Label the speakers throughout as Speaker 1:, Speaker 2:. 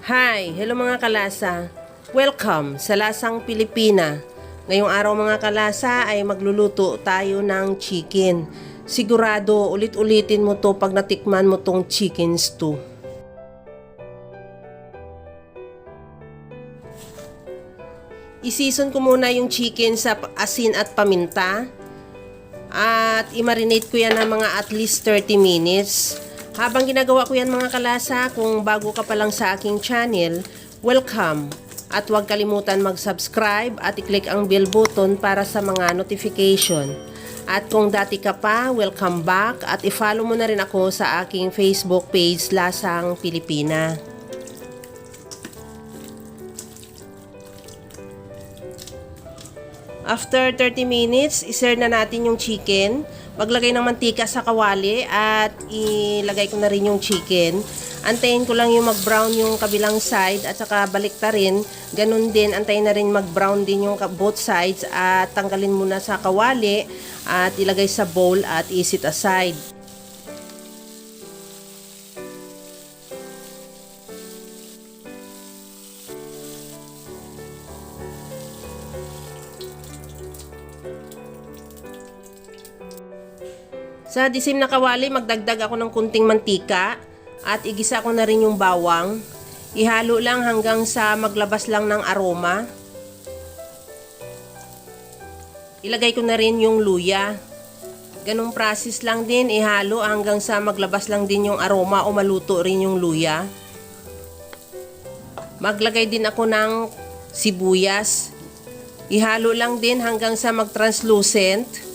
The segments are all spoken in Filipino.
Speaker 1: Hi! Hello mga kalasa! Welcome sa Lasang Pilipina. Ngayong araw mga kalasa ay magluluto tayo ng chicken. Sigurado ulit-ulitin mo to pag natikman mo tong chicken stew. I-season ko muna yung chicken sa asin at paminta. At i-marinate ko yan ng mga at least 30 minutes. Habang ginagawa ko yan mga kalasa, kung bago ka pa lang sa aking channel, welcome! At huwag kalimutan mag-subscribe at i-click ang bell button para sa mga notification. At kung dati ka pa, welcome back at i-follow mo na rin ako sa aking Facebook page Lasang Pilipina. After 30 minutes, i-serve na natin yung chicken. Maglagay ng mantika sa kawali at ilagay ko na rin yung chicken. Antayin ko lang yung mag-brown yung kabilang side at saka baliktarin. Ganun din, antayin na rin mag-brown din yung both sides at tanggalin muna sa kawali at ilagay sa bowl at isit aside. Sa disim na kawali, magdagdag ako ng kunting mantika at igisa ko na rin yung bawang. Ihalo lang hanggang sa maglabas lang ng aroma. Ilagay ko na rin yung luya. Ganong process lang din, ihalo hanggang sa maglabas lang din yung aroma o maluto rin yung luya. Maglagay din ako ng sibuyas. Ihalo lang din hanggang sa mag-translucent.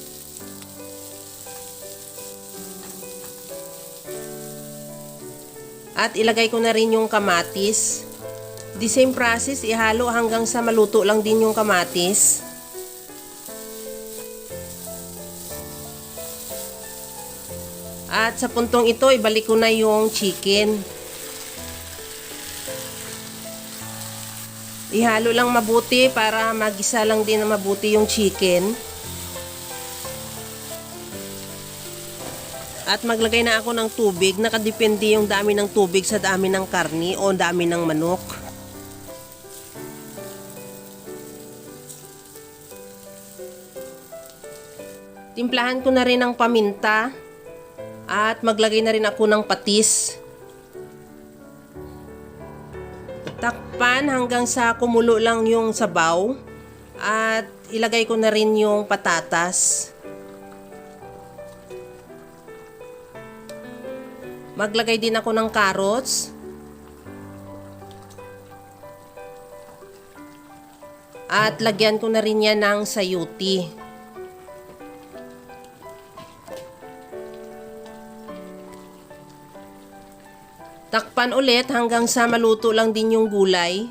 Speaker 1: At ilagay ko na rin yung kamatis. The same process, ihalo hanggang sa maluto lang din yung kamatis. At sa puntong ito, ibalik ko na yung chicken. Ihalo lang mabuti para magisa lang din na mabuti yung chicken. At maglagay na ako ng tubig. Nakadepende yung dami ng tubig sa dami ng karni o dami ng manok. Timplahan ko na rin ng paminta. At maglagay na rin ako ng patis. Takpan hanggang sa kumulo lang yung sabaw. At ilagay ko na rin yung patatas. Maglagay din ako ng carrots. At lagyan ko na rin yan ng sayuti. Takpan ulit hanggang sa maluto lang din yung gulay.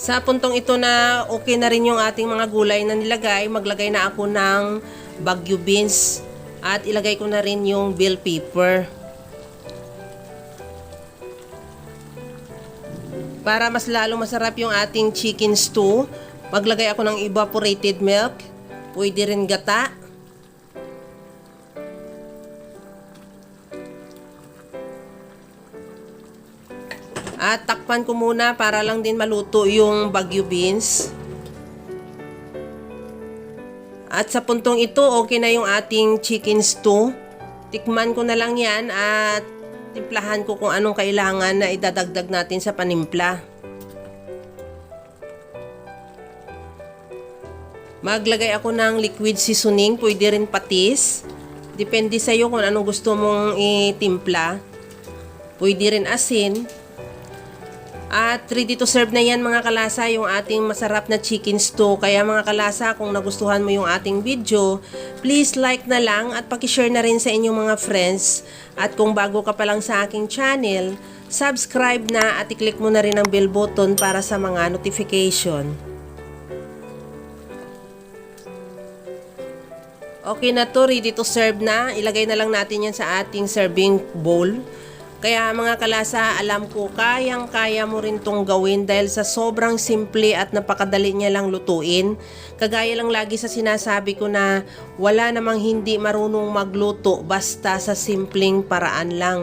Speaker 1: Sa puntong ito na okay na rin yung ating mga gulay na nilagay, maglagay na ako ng Baguio beans at ilagay ko na rin yung bell pepper. Para mas lalo masarap yung ating chicken stew, maglagay ako ng evaporated milk, pwede rin gata. At takpan ko muna para lang din maluto yung Baguio beans. At sa puntong ito, okay na yung ating chicken stew. Tikman ko na lang yan at timplahan ko kung anong kailangan na idadagdag natin sa panimpla. Maglagay ako ng liquid seasoning, pwede rin patis. Depende sa iyo kung anong gusto mong itimpla. Pwede rin asin. At ready to serve na yan mga kalasa, yung ating masarap na chicken stew. Kaya mga kalasa, kung nagustuhan mo yung ating video, please like na lang at pakishare na rin sa inyong mga friends. At kung bago ka pa lang sa aking channel, subscribe na at i-click mo na rin ang bell button para sa mga notification. Okay na to, ready to serve na. Ilagay na lang natin yan sa ating serving bowl. Kaya mga kalasa, alam ko kayang-kaya mo rin tong gawin dahil sa sobrang simple at napakadali niya lang lutuin. Kagaya lang lagi sa sinasabi ko na wala namang hindi marunong magluto basta sa simpleng paraan lang.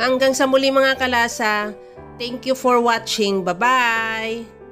Speaker 1: Hanggang sa muli mga kalasa, thank you for watching. Bye-bye!